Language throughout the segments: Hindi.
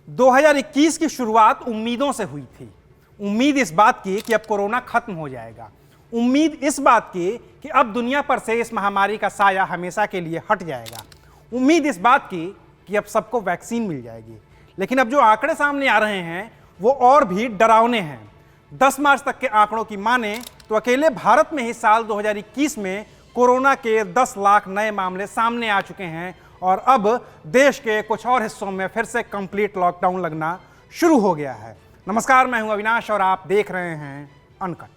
2021 की शुरुआत उम्मीदों से हुई थी। उम्मीद इस बात की कि अब कोरोना खत्म हो जाएगा। उम्मीद इस बात की कि अब दुनिया पर से इस महामारी का साया हमेशा के लिए हट जाएगा। उम्मीद इस बात की कि अब सबको वैक्सीन मिल जाएगी। लेकिन अब जो आंकड़े सामने आ रहे हैं वो और भी डरावने हैं। 10 मार्च तक के आंकड़ों की माने तो अकेले भारत में ही साल 2021 में कोरोना के 10 लाख नए मामले सामने आ चुके हैं और अब देश के कुछ और हिस्सों में फिर से कंप्लीट लॉकडाउन लगना शुरू हो गया है। नमस्कार, मैं हूं अविनाश और आप देख रहे हैं अनकट।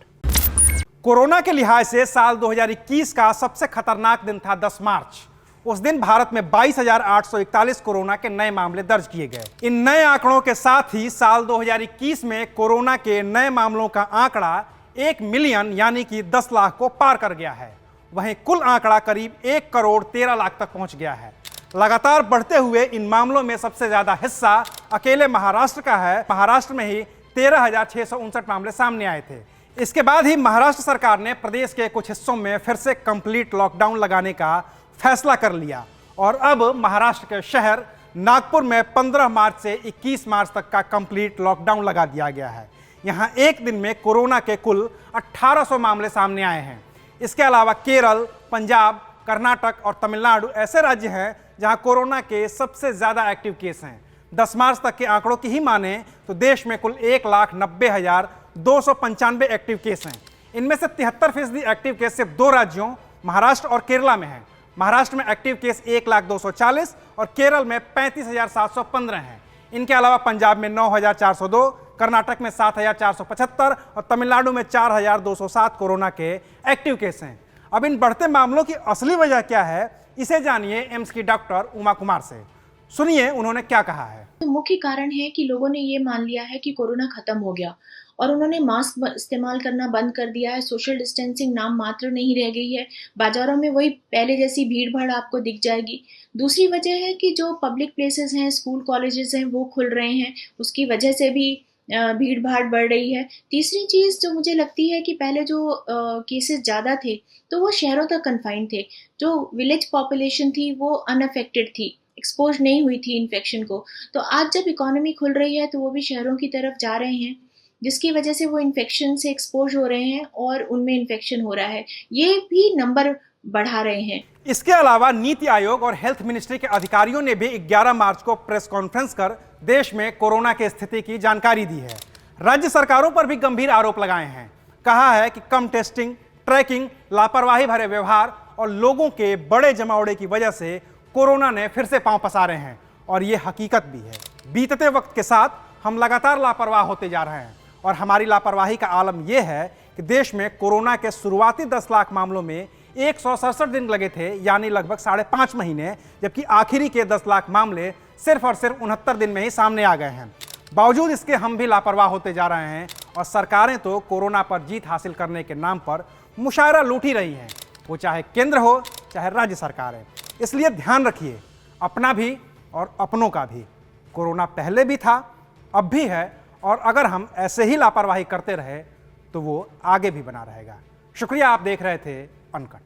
कोरोना के लिहाज से साल 2021 का सबसे खतरनाक दिन था 10 मार्च। उस दिन भारत में 22,841 कोरोना के नए मामले दर्ज किए गए। इन नए आंकड़ों के साथ ही साल 2021 में कोरोना के नए मामलों का आंकड़ा 1 मिलियन यानी कि 10 लाख को पार कर गया है। वहीं कुल आंकड़ा करीब 1 करोड़ 13 लाख तक पहुंच गया है। लगातार बढ़ते हुए इन मामलों में सबसे ज्यादा हिस्सा अकेले महाराष्ट्र का है। महाराष्ट्र में ही 13,659 मामले सामने आए थे। इसके बाद ही महाराष्ट्र सरकार ने प्रदेश के कुछ हिस्सों में फिर से कंप्लीट लॉकडाउन लगाने का फैसला कर लिया और अब महाराष्ट्र के शहर नागपुर में 15 मार्च से 21 मार्च तक का कंप्लीट लॉकडाउन लगा दिया गया है। यहां एक दिन में कोरोना के कुल 1800 मामले सामने आए हैं। इसके अलावा केरल, पंजाब, कर्नाटक और तमिलनाडु ऐसे राज्य हैं जहां कोरोना के सबसे ज्यादा एक्टिव केस हैं। 10 मार्च तक के आंकड़ों की ही माने तो देश में कुल 1,90,295 एक्टिव केस हैं। इनमें से 73% एक्टिव केस सिर्फ 2 राज्यों महाराष्ट्र और केरला में हैं। महाराष्ट्र में एक्टिव केस 1,02,40 और केरल में 35,715 हैं। इनके अलावा पंजाब में 9,402, कर्नाटक में 7,475 और तमिलनाडु में 4,207 कोरोना के एक्टिव केस हैं। अब इन बढ़ते मामलों की असली वजह क्या है, इसे जानिए एम्स की डॉक्टर उमा कुमार से। सुनिए उन्होंने क्या कहा है। तो मुख्य कारण है कि लोगों ने ये मान लिया है कि कोरोना खत्म हो गया और उन्होंने मास्क इस्तेमाल करना बंद कर दिया है। सोशल डिस्टेंसिंग नाम मात्र नहीं रह गई है। बाजारों में वही पहले जैसी भीड़ भाड़ आपको दिख जाएगी। दूसरी वजह है कि जो पब्लिक प्लेसेस हैं, स्कूल कॉलेजेस हैं, वो खुल रहे हैं, उसकी वजह से भी भीड़ भाड़ बढ़ रही है। तीसरी चीज जो मुझे लगती है कि पहले जो केसेस ज्यादा थे तो वो शहरों तक कन्फाइंड थे। जो विलेज पॉपुलेशन थी वो अनअफेक्टेड थी, एक्सपोज नहीं हुई थी इन्फेक्शन को। तो आज जब इकोनॉमी खुल रही है तो वो भी शहरों की तरफ जा रहे हैं, जिसकी वजह से वो इन्फेक्शन से एक्सपोज हो रहे हैं और उनमें इन्फेक्शन हो रहा है। ये भी नंबर बढ़ा रहे हैं। इसके अलावा नीति आयोग और हेल्थ मिनिस्ट्री के अधिकारियों ने भी 11 मार्च को प्रेस कॉन्फ्रेंस कर देश में कोरोना की स्थिति की जानकारी दी है। राज्य सरकारों पर भी गंभीर आरोप लगाए हैं। कहा है कि कम टेस्टिंग, ट्रैकिंग, लापरवाही भरे व्यवहार और लोगों के बड़े जमावड़े की वजह से कोरोना ने फिर से पांव पसारे हैं और ये हकीकत भी है। बीतते वक्त के साथ हम लगातार लापरवाह होते जा रहे हैं और हमारी लापरवाही का आलम यह है कि देश में कोरोना के शुरुआती 10 लाख मामलों में 167 दिन लगे थे, यानी लगभग 5.5 महीने, जबकि आखिरी के 10 लाख मामले सिर्फ और सिर्फ 69 दिन में ही सामने आ गए हैं। बावजूद इसके हम भी लापरवाह होते जा रहे हैं और सरकारें तो कोरोना पर जीत हासिल करने के नाम पर मुशायरा लूट ही रही हैं, वो चाहे केंद्र हो चाहे राज्य सरकारें। इसलिए ध्यान रखिए, अपना भी और अपनों का भी। कोरोना पहले भी था, अब भी है और अगर हम ऐसे ही लापरवाही करते रहे तो वो आगे भी बना रहेगा। शुक्रिया, आप देख रहे थे अनकट।